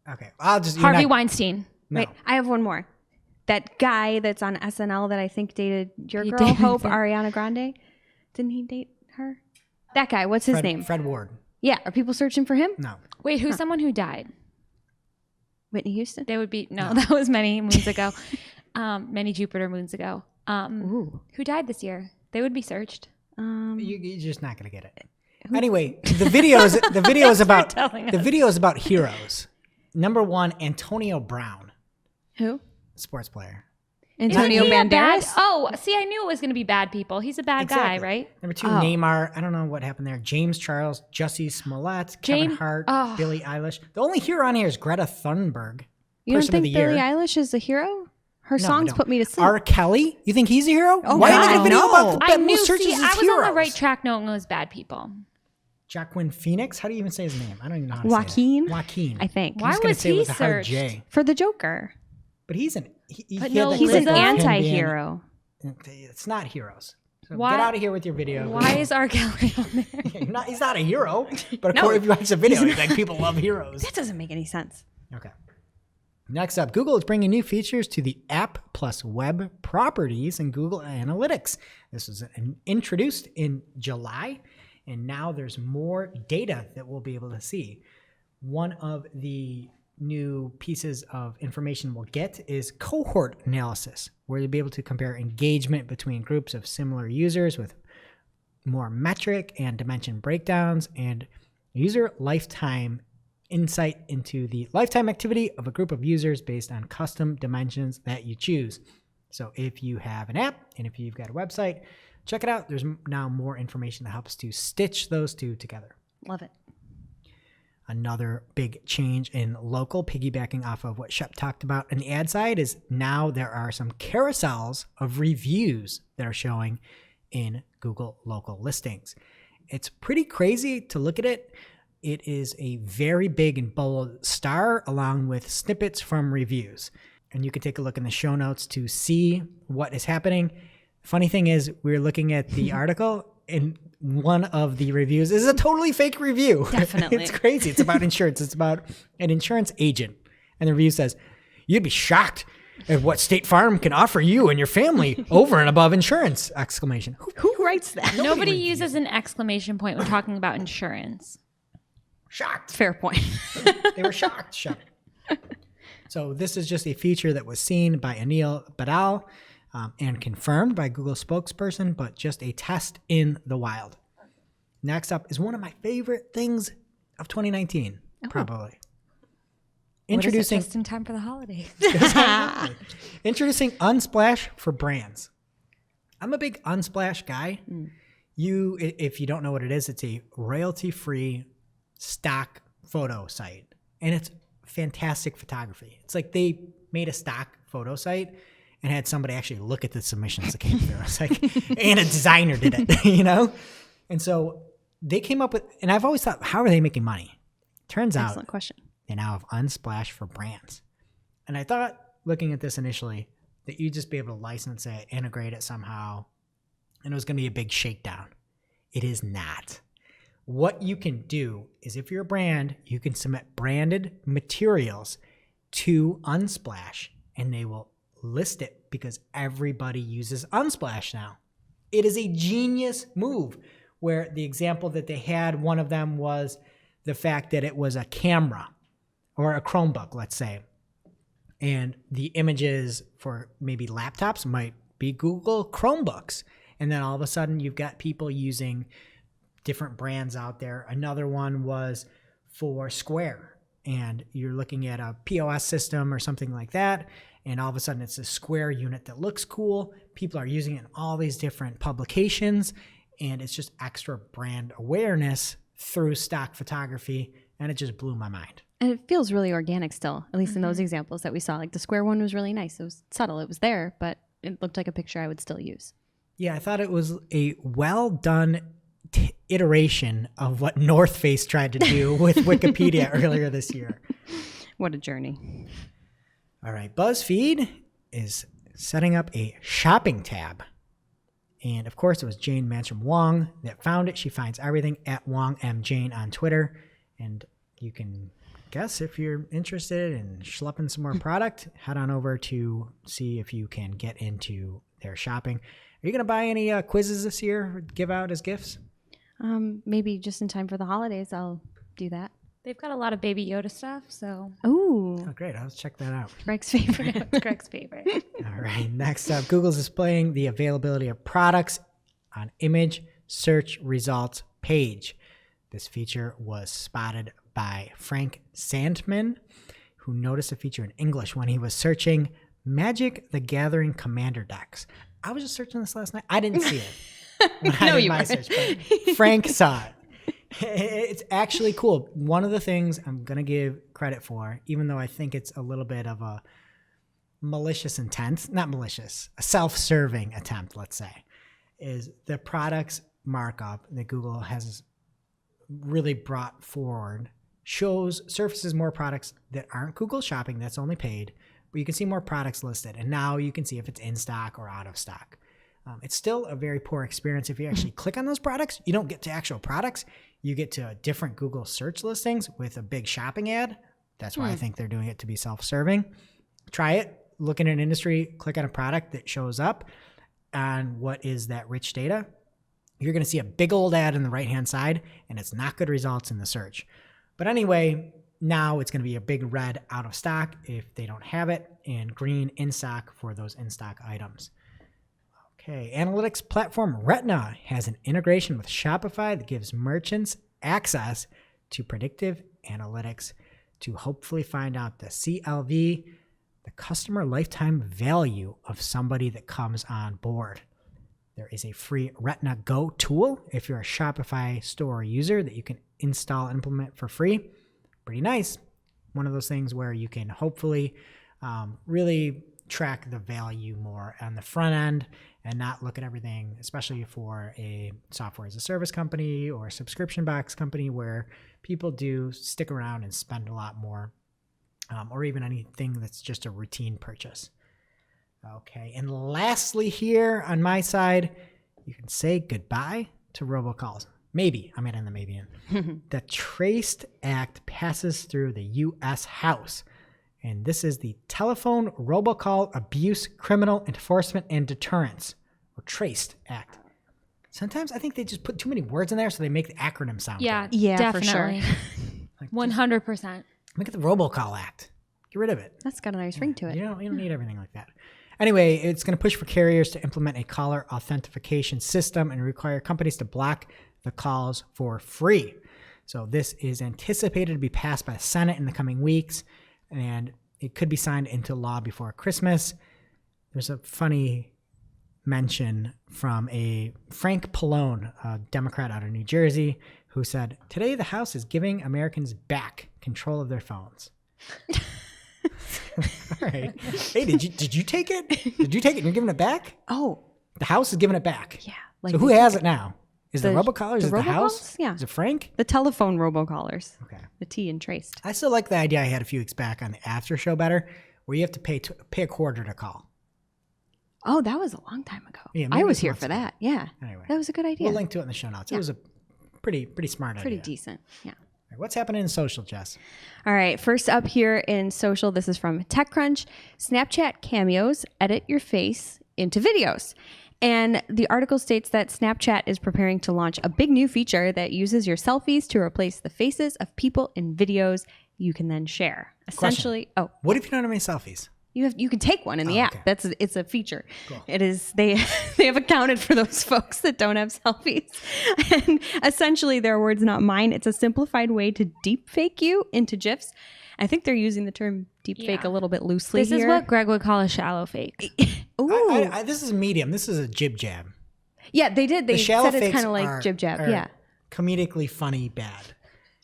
Okay. I'll just
Harvey Weinstein.
No.
Wait, I have one more. that guy that's on SNL that I think dated your
He
girl,
did.
Hope, Ariana Grande. Didn't he date her? That guy. What's his name?
Fred Ward.
Yeah. Are people searching for him?
No.
Wait, who's someone who died?
Whitney Houston?
They would be that was many moons ago, many Jupiter moons ago.
Ooh.
Who died this year? They would be searched.
You're just not gonna get it. Anyway, the video is about
telling
the video is about heroes. Number 1, Antonio Brown,
Who?
sports player.
Antonio
Isn't he a bad-
Banderas?
Oh, see, I knew it was going to be bad people. He's a bad guy,
Exactly.
right?
Number 2,
Oh.
Neymar. I don't know what happened there. James Charles, Jussie Smollett, Kevin Hart,
oh.
Billie Eilish. The only hero on here is Greta Thunberg.
You don't
Person of
think
the
Billie
year.
Eilish is a hero? Her
No, I
songs
don't.
put me to sleep.
R. Kelly. You think he's a hero?
Oh,
Why
God,
make a video
no.
about the
I knew.
most searches
See,
as
I was
heroes?
on the right track knowing it was bad people.
Joaquin Phoenix. How do you even say his name? I don't even know how to
Joaquin?
say that. Joaquin.
I think.
Why
I'm just gonna
was
say it
he
with a hard
searched?
J.
For the Joker.
But he's an. He
But
had
no,
that
He's
clip
an
of him being-
anti-hero.
It's not heroes. So
Why-
get out of here with your video.
Why is R. Kelly on there?
He's not a hero. But
No.
according if you watch the video, he's like people love heroes.
That doesn't make any sense.
Okay. Next up, Google is bringing new features to the app plus web properties in Google Analytics. This was introduced in July, and now there's more data that we'll be able to see. One of the new pieces of information we'll get is cohort analysis, where you'll be able to compare engagement between groups of similar users with more metric and dimension breakdowns and user lifetime insight into the lifetime activity of a group of users based on custom dimensions that you choose. So if you have an app and if you've got a website, check it out. There's now more information that helps to stitch those two together.
Love it.
Another big change in local, piggybacking off of what Shep talked about on the ad side, is now there are some carousels of reviews that are showing in Google local listings. It's pretty crazy to look at it. It is a very big and bold star along with snippets from reviews. And you can take a look in the show notes to see what is happening. Funny thing is, we're looking at the article and one of the reviews is a totally fake review.
Definitely.
It's crazy. It's about insurance. It's about an insurance agent. And the review says, "You'd be shocked at what State Farm can offer you and your family over and above insurance!" Exclamation.
Who writes that?
Nobody uses an exclamation point when talking about insurance.
Shocked.
Fair point.
They were shocked. Shocked. So this is just a feature that was seen by Anil Badal and confirmed by Google spokesperson, but just a test in the wild. Next up is one of my favorite things of 2019, probably. Introducing
Just in time for the holidays.
Introducing Unsplash for brands. I'm a big Unsplash guy. If you don't know what it is, it's a royalty-free stock photo site, and it's fantastic photography. It's like they made a stock photo site and had somebody actually look at the submissions that came through. It's like, and a designer did it, you know? And so they came up with, and I've always thought, how are they making money? Turns out
Excellent question.
they now have Unsplash for brands. And I thought, looking at this initially, that you'd just be able to license it, integrate it somehow, and it was going to be a big shakedown. It is not. What you can do is, if you're a brand, you can submit branded materials to Unsplash, and they will list it because everybody uses Unsplash now. It is a genius move, where the example that they had, one of them was the fact that it was a camera or a Chromebook, let's say, and the images for maybe laptops might be Google Chromebooks. And then all of a sudden you've got people using different brands out there. Another one was for Square, and you're looking at a POS system or something like that, and all of a sudden it's a Square unit that looks cool. People are using it in all these different publications, and it's just extra brand awareness through stock photography, and it just blew my mind.
And it feels really organic still, at least in those examples that we saw. Like the Square one was really nice. It was subtle. It was there, but it looked like a picture I would still use.
Yeah, I thought it was a well done iteration of what North Face tried to do with Wikipedia earlier this year.
What a journey.
All right, BuzzFeed is setting up a shopping tab. And of course, it was Jane Manstrom Wong that found it. She finds everything at Wong M. Jane on Twitter. And you can guess if you're interested in schlepping some more product, head on over to see if you can get into their shopping. Are you going to buy any quizzes this year or give out as gifts?
Maybe just in time for the holidays, I'll do that.
They've got a lot of Baby Yoda stuff, so
Ooh,
Oh, great. I'll check that out.
Greg's favorite.
it's Greg's favorite.
All right. Next up, Google's displaying the availability of products on image search results page. This feature was spotted by Frank Sandman, who noticed a feature in English when he was searching Magic the Gathering Commander decks. I was just searching this last night. I didn't see it when I did my search, but Frank saw it. It's actually cool. One of the things I'm going to give credit for, even though I think it's a little bit of a malicious intent, not malicious, a self-serving attempt, let's say, is the products markup that Google has really brought forward surfaces more products that aren't Google Shopping, that's only paid, but you can see more products listed. And now you can see if it's in stock or out of stock. It's still a very poor experience. If you actually click on those products, you don't get to actual products. You get to different Google search listings with a big shopping ad. That's why I think they're doing it to be self-serving. Try it. Look in an industry, click on a product that shows up on what is that rich data. You're going to see a big old ad on the right-hand side, and it's not good results in the search. But anyway, now it's going to be a big red out of stock if they don't have it, and green in stock for those in-stock items. Okay, analytics platform Retina has an integration with Shopify that gives merchants access to predictive analytics to hopefully find out the CLV, the customer lifetime value of somebody that comes on board. There is a free Retina Go tool if you're a Shopify store user that you can install and implement for free. Pretty nice. One of those things where you can hopefully really track the value more on the front end and not look at everything, especially for a software as a service company or a subscription box company where people do stick around and spend a lot more, or even anything that's just a routine purchase. Okay, and lastly here on my side, you can say goodbye to robocalls. Maybe, I'm adding the maybe in. The Traced Act passes through the U.S. House. And this is the Telephone Robocall Abuse Criminal Enforcement and Deterrence, or TRACED Act. Sometimes I think they just put too many words in there so they make the acronym sound
Yeah,
Yeah, for
definitely.
sure.
Like,
100%.
make it the Robocall Act. Get rid of it.
That's got a nice ring to it.
You don't need everything like that. Anyway, it's going to push for carriers to implement a caller authentication system and require companies to block the calls for free. So this is anticipated to be passed by the Senate in the coming weeks, and it could be signed into law before Christmas. There's a funny mention from a Frank Pallone, a Democrat out of New Jersey, who said, "Today the House is giving Americans back control of their phones." All right. Hey, did you take it? Did you take it and you're giving it back?
Oh,
The House is giving it back.
yeah.
So who has it now? Is the
the-
robocallers?
the
Is it the House?
robocalls? Yeah.
Is it Frank?
The telephone robocallers.
Okay.
The T in Traced.
I still like the idea I had a few weeks back on the after show better, where you have to pay a quarter to call.
Oh, that was a long time ago.
Yeah, maybe
I was
it's
here
months
for
ago.
that. Yeah.
Anyway,
That was a good idea.
we'll link to it in the show notes. It was a pretty smart
Pretty
idea.
decent. Yeah.
All right, what's happening in social, Jess?
All right. First up here in social, this is from TechCrunch. Snapchat cameos edit your face into videos. And the article states that Snapchat is preparing to launch a big new feature that uses your selfies to replace the faces of people in videos you can then share. Essentially,
What if you don't have any selfies?
you can take one in the app.
okay.
It's a feature.
Cool.
It is they have accounted for those folks that don't have selfies. And essentially, their words, not mine. It's a simplified way to deep fake you into GIFs. I think they're using the term deep fake
Yeah.
a little bit loosely
This
here.
is what Greg would call a shallow fake.
Ooh.
This is medium. This is a jib jab.
Yeah, they did. They
The shallow
said it's
fakes
kind of like
are-
jib jab.
are
Yeah.
comedically funny bad.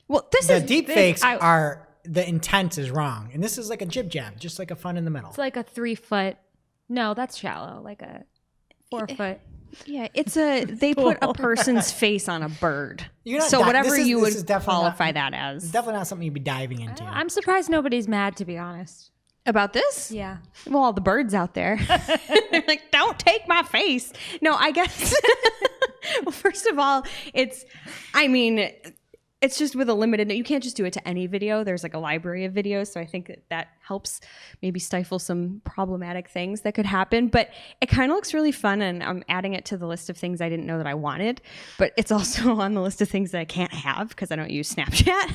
Well, this
The
is
deep
this-
fakes are the intent is wrong, and this is like a jib jab, just like a fun in the middle.
It's like a 3 foot. No, that's shallow. Like a 4 foot.
Yeah, it's a they put a person's face on a bird.
You're not
So
di-
whatever
this is-
you
this is
would
definitely
qualify
not-
that
It's
as.
definitely not something you'd be diving into.
I'm surprised nobody's mad, to be honest.
About this?
Yeah.
Well, all the birds out there. They're like, don't take my face. No, I guess. Well, first of all, it's just with a limited, you can't just do it to any video. There's like a library of videos. So I think that helps maybe stifle some problematic things that could happen. But it kind of looks really fun, and I'm adding it to the list of things I didn't know that I wanted. But it's also on the list of things that I can't have because I don't use Snapchat.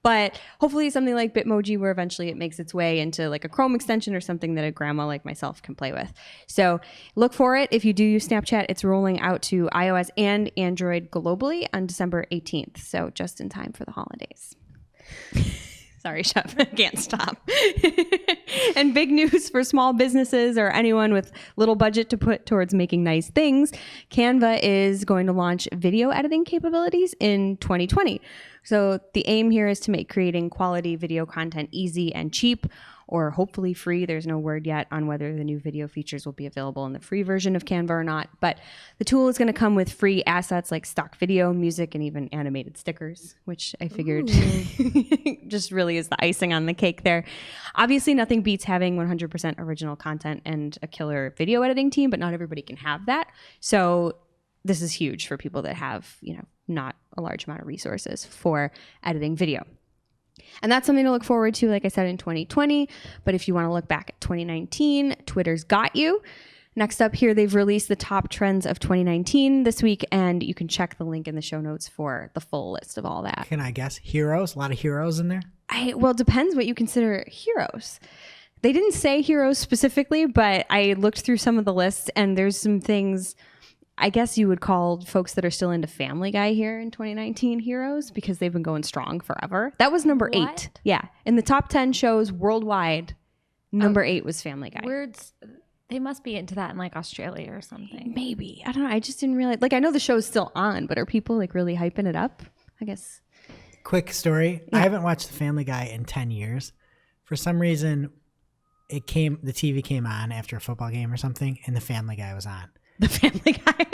But hopefully something like Bitmoji, where eventually it makes its way into like a Chrome extension or something that a grandma like myself can play with. So look for it. If you do use Snapchat, it's rolling out to iOS and Android globally on December 18th. So just in time for the holidays. Sorry, Chef, I can't stop. And big news for small businesses or anyone with little budget to put towards making nice things. Canva is going to launch video editing capabilities in 2020. So the aim here is to make creating quality video content easy and cheap, or hopefully free. There's no word yet on whether the new video features will be available in the free version of Canva or not. But the tool is going to come with free assets like stock video, music, and even animated stickers, which I figured just really is the icing on the cake there. Obviously, nothing beats having 100% original content and a killer video editing team, but not everybody can have that. So this is huge for people that have, not a large amount of resources for editing video. And that's something to look forward to, like I said, in 2020. But if you want to look back at 2019, Twitter's got you. Next up here, they've released the top trends of 2019 this week, and you can check the link in the show notes for the full list of all that.
Can I guess? Heroes? A lot of heroes in there?
Well, it depends what you consider heroes. They didn't say heroes specifically, but I looked through some of the lists, and there's some things I guess you would call folks that are still into Family Guy here in 2019 heroes, because they've been going strong forever. That was number 8. Yeah. In the top 10 shows worldwide, number 8 was Family Guy.
They must be into that in like Australia or something.
Maybe. I don't know. I just didn't realize. Like, I know the show's still on, but are people like really hyping it up? I guess.
Quick story.
Yeah.
I haven't watched The Family Guy in 10 years. For some reason, the TV came on after a football game or something, and The Family Guy was on.
The Family Guy.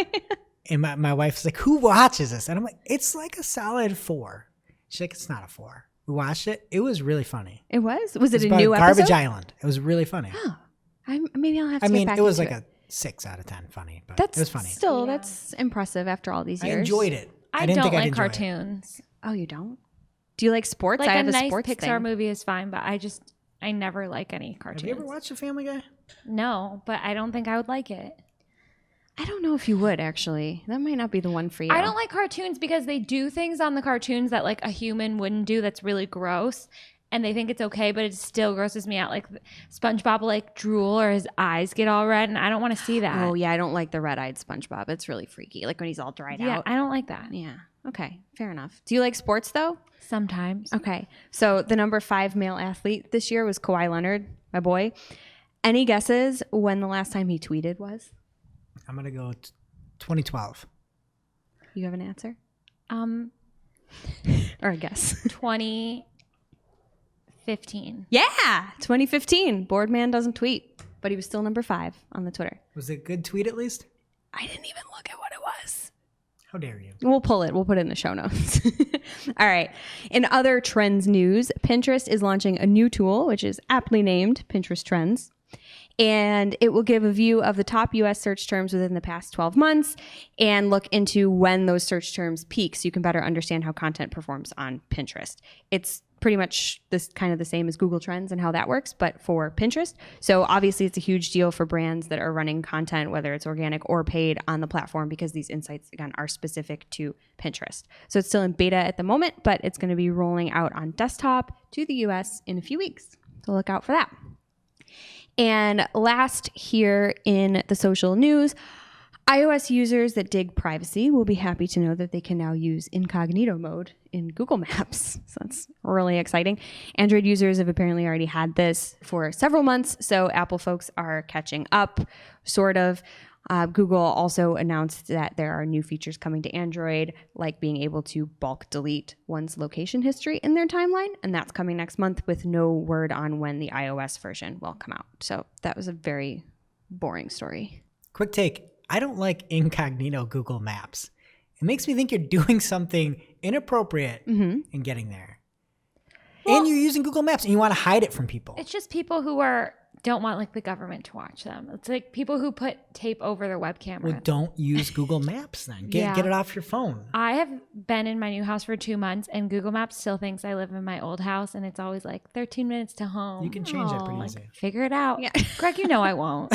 And my wife's like, who watches this? And I'm like, it's like a solid 4. She's like, it's not a 4. We watched it. It was really funny.
It was? Was it a
about
new
Garbage
episode?
Island. It was really funny.
Oh, maybe I'll have to get back
it was
into
like a 6 out of 10 funny, but
That's
it was funny.
Still, that's impressive after all these years.
I enjoyed it.
I
didn't
don't
think I'd
like
enjoy it.
cartoons.
Oh, you don't? Do you like sports?
Like
I
a
have a
nice
sports
Pixar
thing.
movie is fine, but I never like any cartoons.
Have you ever watched The Family Guy?
No, but I don't think I would like it.
I don't know if you would, actually. That might not be the one for you.
I don't like cartoons because they do things on the cartoons that like a human wouldn't do that's really gross, and they think it's okay, but it still grosses me out. Like SpongeBob will like drool or his eyes get all red, and I don't want to see that.
Oh, yeah. I don't like the red-eyed SpongeBob. It's really freaky. Like when he's all dried
Yeah,
out.
I don't like that.
Yeah. Okay. Fair enough. Do you like sports, though?
Sometimes.
Okay. So the number 5 male athlete this year was Kawhi Leonard, my boy. Any guesses when the last time he tweeted was?
I'm going to go 2012.
You have an answer? Or a guess?
2015.
Yeah, 2015. Boardman doesn't tweet, but he was still number 5 on the Twitter.
Was it a good tweet at least?
I didn't even look at what it was.
How dare you?
We'll pull it. We'll put it in the show notes. All right. In other trends news, Pinterest is launching a new tool, which is aptly named Pinterest Trends. And it will give a view of the top U.S. search terms within the past 12 months and look into when those search terms peak so you can better understand how content performs on Pinterest. It's pretty much this kind of the same as Google Trends and how that works, but for Pinterest. So obviously it's a huge deal for brands that are running content, whether it's organic or paid on the platform, because these insights, again, are specific to Pinterest. So it's still in beta at the moment, but it's going to be rolling out on desktop to the U.S. in a few weeks. So look out for that. And last here in the social news, iOS users that dig privacy will be happy to know that they can now use incognito mode in Google Maps. So that's really exciting. Android users have apparently already had this for several months, so Apple folks are catching up, sort of. Google also announced that there are new features coming to Android, like being able to bulk delete one's location history in their timeline, and that's coming next month with no word on when the iOS version will come out. So that was a very boring story.
Quick take. I don't like incognito Google Maps. It makes me think you're doing something inappropriate in getting there.
Well,
and you're using Google Maps and you want to hide it from people.
It's just people who are don't want like the government to watch them. It's like people who put tape over their web camera.
Well, don't use Google Maps then. Get it off your phone.
I have been in my new house for 2 months, and Google Maps still thinks I live in my old house, and it's always like 13 minutes to home.
You can change that pretty easy.
Figure it out.
Yeah.
Greg, you know I won't.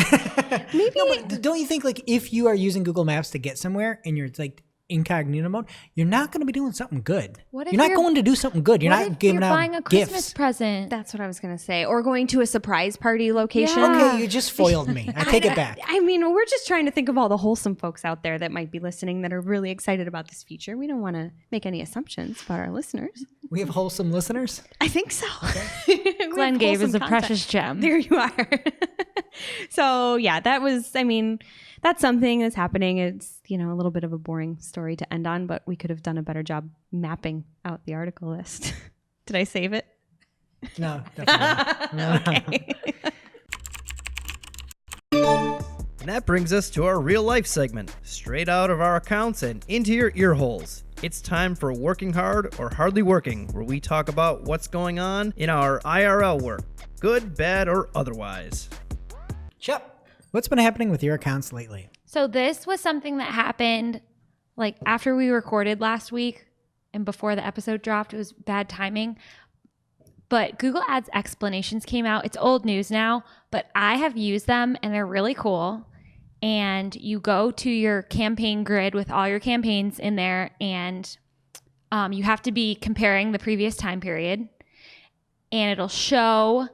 Maybe
No, but don't you think like if you are using Google Maps to get somewhere and you're like incognito mode, you're not going to be doing something good.
What if
you're not
you're-
going to do something good. You're
What
not
if
giving
you're
out
buying a Christmas
gifts.
present?
that's what I was going to say. Or going to a surprise party location.
Yeah.
Okay, you just foiled me. I take it back.
I mean, we're just trying to think of all the wholesome folks out there that might be listening that are really excited about this feature. We don't want to make any assumptions about our listeners.
We have wholesome listeners.
I think so.
Glenn gave us a precious gem.
There you are. So yeah, that's something that's happening. It's, a little bit of a boring story to end on, but we could have done a better job mapping out the article list. Did I save it?
No, definitely not.
Okay.
And that brings us to our real life segment, straight out of our accounts and into your ear holes. It's time for Working Hard or Hardly Working, where we talk about what's going on in our IRL work, good, bad, or otherwise.
Shep, what's been happening with your accounts lately?
So this was something that happened like after we recorded last week and before the episode dropped. It was bad timing. But Google Ads explanations came out. It's old news now, but I have used them and they're really cool. And you go to your campaign grid with all your campaigns in there, and you have to be comparing the previous time period. And it'll show,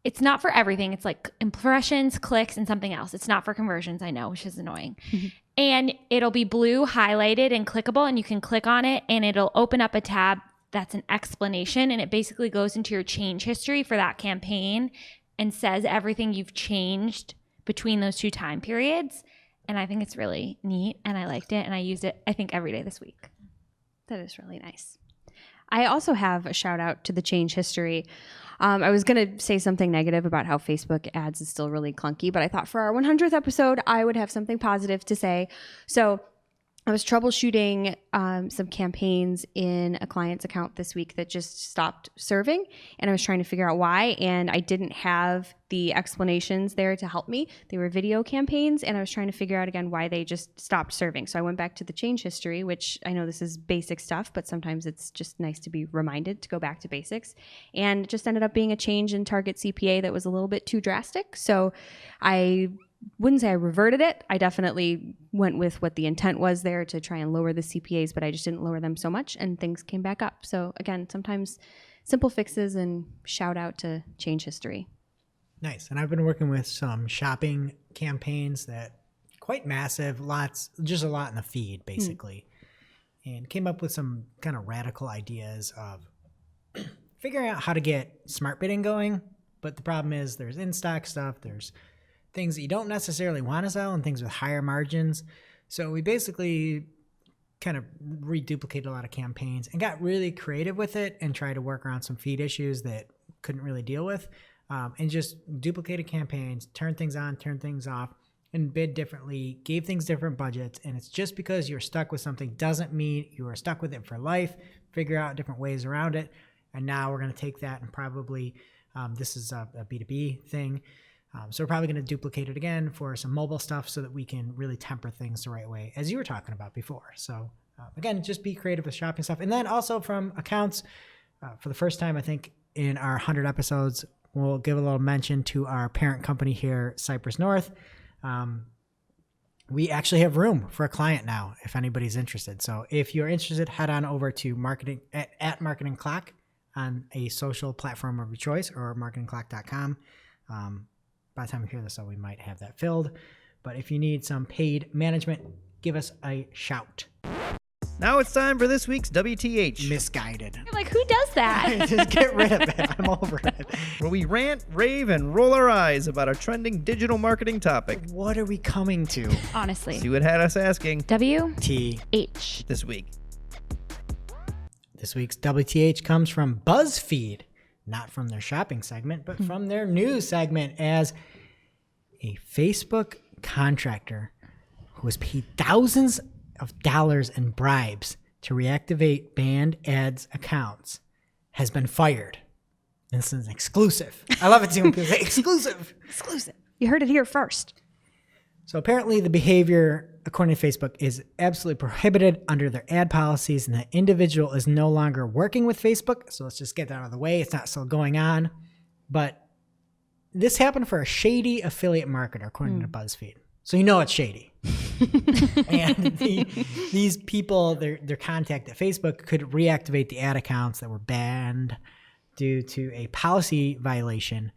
it's not for everything. It's like impressions, clicks, and something else. It's not for conversions, I know, which is annoying. Mm-hmm. And it'll be blue highlighted and clickable, and you can click on it and it'll open up a tab that's an explanation, and it basically goes into your change history for that campaign and says everything you've changed between those two time periods. And I think it's really neat, and I liked it, and I used it, I think, every day this week.
That is really nice. I also have a shout out to the change history. I was going to say something negative about how Facebook ads is still really clunky, but I thought for our 100th episode, I would have something positive to say. So I was troubleshooting some campaigns in a client's account this week that just stopped serving, and I was trying to figure out why, and I didn't have the explanations there to help me. They were video campaigns, and I was trying to figure out again why they just stopped serving. So I went back to the change history, which I know this is basic stuff, but sometimes it's just nice to be reminded to go back to basics, and it just ended up being a change in target CPA that was a little bit too drastic. So I wouldn't say I reverted it. I definitely went with what the intent was there to try and lower the CPAs, but I just didn't lower them so much, and things came back up. So again, sometimes simple fixes, and shout out to change history.
Nice. And I've been working with some shopping campaigns that quite massive, just a lot in the feed basically, and came up with some kind of radical ideas of figuring out how to get smart bidding going. But the problem is there's in-stock stuff, there's things that you don't necessarily want to sell, and things with higher margins. So we basically kind of reduplicated a lot of campaigns and got really creative with it and tried to work around some feed issues that couldn't really deal with, and just duplicated campaigns, turn things on, turn things off, and bid differently, gave things different budgets. And it's just because you're stuck with something doesn't mean you are stuck with it for life. Figure out different ways around it. And now we're going to take that and probably, this is a B2B thing, so we're probably going to duplicate it again for some mobile stuff so that we can really temper things the right way, as you were talking about before. So again, just be creative with shopping stuff. And then also from accounts, for the first time, I think in our 100 episodes, we'll give a little mention to our parent company here, Cypress North. We actually have room for a client now, if anybody's interested. So if you're interested, head on over to marketing at Marketing Clock on a social platform of your choice, or marketingclock.com. By the time you hear this, we might have that filled. But if you need some paid management, give us a shout.
Now it's time for this week's WTH,
Misguided.
I'm like, who does that?
Just get rid of it. I'm over it.
where we rant, rave, and roll our eyes about a trending digital marketing topic.
What are we coming to?
Honestly.
See what had us asking
WTH.
this week.
This week's WTH comes from BuzzFeed. Not from their shopping segment, but from their news segment, as a Facebook contractor who was paid thousands of dollars in bribes to reactivate banned ads accounts has been fired. This is exclusive. I love it too when people say exclusive.
Exclusive. You heard it here first.
So apparently the behavior, according to Facebook, is absolutely prohibited under their ad policies, and the individual is no longer working with Facebook. So let's just get that out of the way. It's not still going on. But this happened for a shady affiliate marketer, according to BuzzFeed. So you know it's shady. And these people, their contact at Facebook could reactivate the ad accounts that were banned due to a policy violation,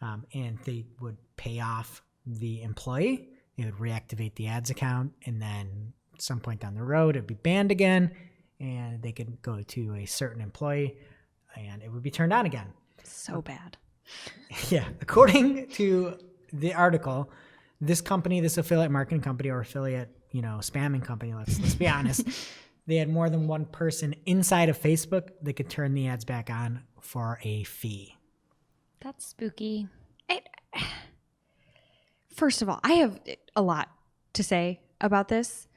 and they would pay off the employee. They would reactivate the ads account, and then at some point down the road, it'd be banned again, and they could go to a certain employee, and it would be turned on again.
So bad.
Yeah. According to the article, this company, this affiliate marketing company or affiliate, spamming company, let's be honest, they had more than one person inside of Facebook that could turn the ads back on for a fee.
That's spooky.
First of all, I have a lot to say about this.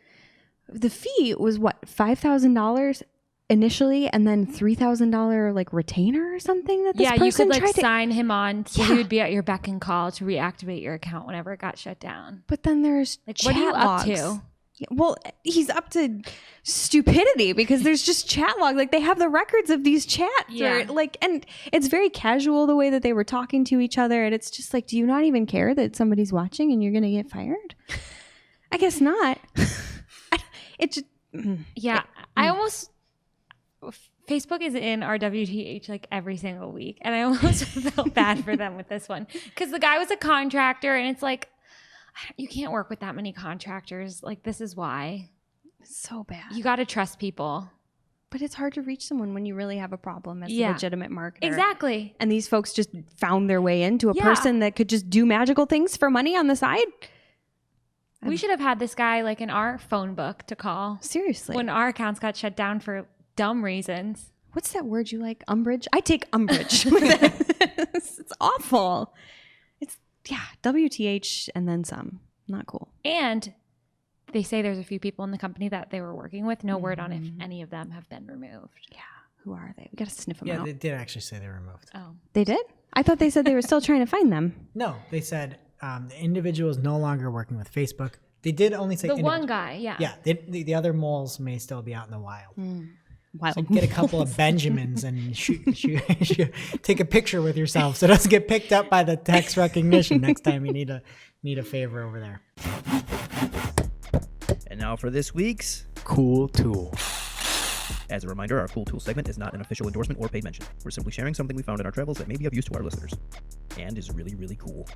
The fee was what, $5,000 initially, and then $3,000 like retainer or something that this person
you could like
tried to
sign him on, so he would be at your beck and call to reactivate your account whenever it got shut down.
But then there's
Like,
chat
what are you
logs.
up to?
Yeah, well, he's up to stupidity because there's just chat log. Like they have the records of these chats,
Yeah.
and it's very casual the way that they were talking to each other, and it's just like, do you not even care that somebody's watching and you're gonna get fired? I guess not. It just
I almost Facebook is in our WTH like every single week, and I almost felt bad for them with this one because the guy was a contractor, and it's like, you can't work with that many contractors. Like, this is why.
so bad.
You got to trust people.
But it's hard to reach someone when you really have a problem as a
Yeah.
legitimate marketer.
Exactly.
And these folks just found their way into a
Yeah.
person that could just do magical things for money on the side.
We should have had this guy like in our phone book to call
Seriously.
when our accounts got shut down for dumb reasons.
What's that word you like? Umbrage? I take umbrage with it. It's awful. It's, WTH and then some. Not cool.
And they say there's a few people in the company that they were working with. No word on if any of them have been removed.
Yeah. Who are they? We got to sniff them
Yeah,
out.
they did actually say they were removed.
Oh.
They did? I thought they said they were still trying to find them.
No, they said the individual is no longer working with Facebook. They did only say
The one guy, yeah.
Yeah, the other moles may still be out in the wild.
Wild.
So get a couple of Benjamins and shoot, take a picture with yourself so it doesn't get picked up by the text recognition next time you need a favor over there.
And now for this week's
Cool tool.
As a reminder, our Cool Tool segment is not an official endorsement or paid mention. We're simply sharing something we found in our travels that may be of use to our listeners. And is really, really cool.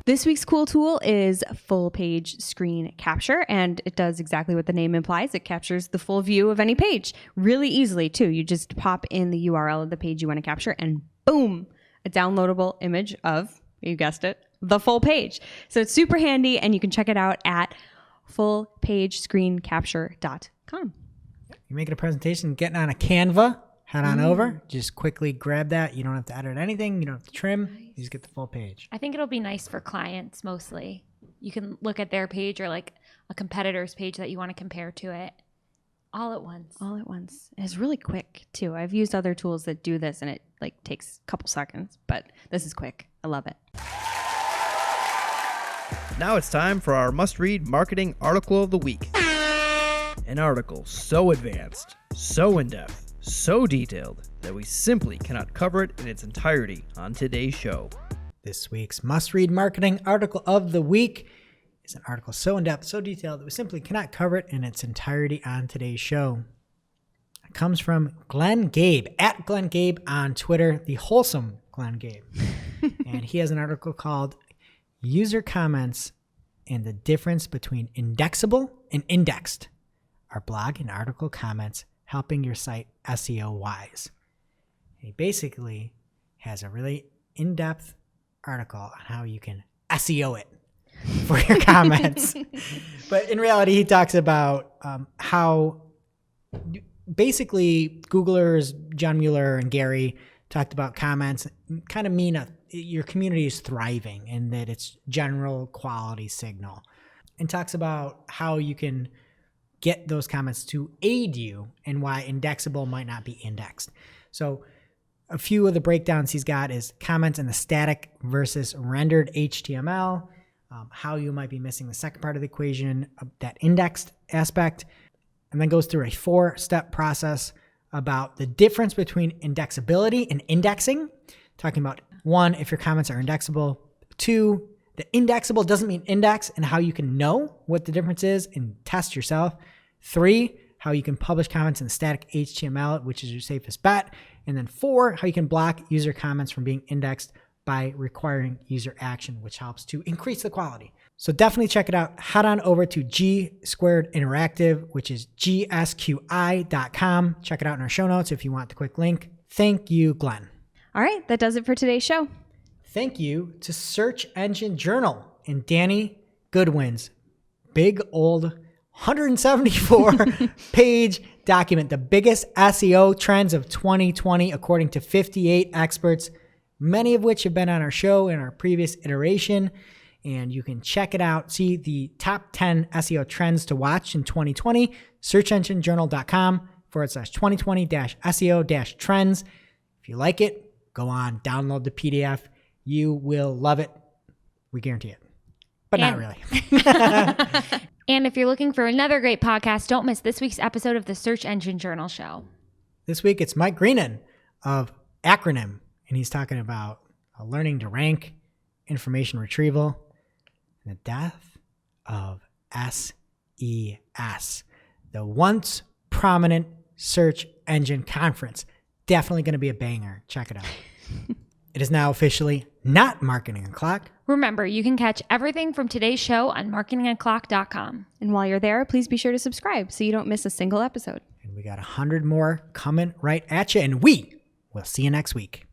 This week's cool tool is full page screen capture, and it does exactly what the name implies. It captures the full view of any page really easily, too. You just pop in the URL of the page you want to capture, and boom, a downloadable image of, you guessed it, the full page. So it's super handy, and you can check it out at fullpagescreencapture.com.
You're making a presentation, getting on a Canva, head on over, just quickly grab that. You don't have to edit anything. You don't have to trim. You just get the full page.
I think it'll be nice for clients mostly. You can look at their page or like a competitor's page that you want to compare to it all at once.
All at once. And it's really quick, too. I've used other tools that do this, and it like takes a couple seconds, but this is quick. I love it.
Now it's time for our must-read marketing article of the week. An article so advanced, so in-depth, so detailed that we simply cannot cover it in its entirety on today's show.
This week's must-read marketing article of the week is an article so in-depth, so detailed that we simply cannot cover it in its entirety on today's show. It comes from Glenn Gabe, at Glenn Gabe on Twitter, the wholesome Glenn Gabe. And he has an article called User Comments and the Difference Between Indexable and Indexed. Our blog and article comments helping your site SEO wise. And he basically has a really in-depth article on how you can SEO it for your comments. But in reality, he talks about how basically Googlers, John Mueller and Gary talked about comments kind of mean your community is thriving and that it's general quality signal, and talks about how you can get those comments to aid you and why indexable might not be indexed. So a few of the breakdowns he's got is comments in the static versus rendered HTML, how you might be missing the second part of the equation, that indexed aspect, and then goes through a 4-step process about the difference between indexability and indexing, talking about 1, if your comments are indexable, 2, the indexable doesn't mean index and how you can know what the difference is and test yourself, 3, how you can publish comments in static HTML, which is your safest bet, and then 4, how you can block user comments from being indexed by requiring user action, which helps to increase the quality. So definitely check it out. Head on over to G Squared Interactive, which is gsqi.com. Check it out in our show notes if you want the quick link. Thank you, Glenn.
All right, that does it for today's show.
Thank you to Search Engine Journal and Danny Goodwin's big old 174 page document, the biggest SEO trends of 2020, according to 58 experts, many of which have been on our show in our previous iteration. And you can check it out. See the top 10 SEO trends to watch in 2020, searchenginejournal.com/2020-SEO-trends. If you like it, go on, download the PDF. You will love it. We guarantee it. But not really.
And if you're looking for another great podcast, don't miss this week's episode of the Search Engine Journal Show.
This week, it's Mike Greenan of Acronym, and he's talking about learning to rank, information retrieval, and the death of SES, the once prominent search engine conference. Definitely going to be a banger. Check it out. It is now officially not Marketing O'Clock.
Remember, you can catch everything from today's show on marketingoclock.com.
And while you're there, please be sure to subscribe so you don't miss a single episode.
And we got 100 more coming right at you, and we will see you next week.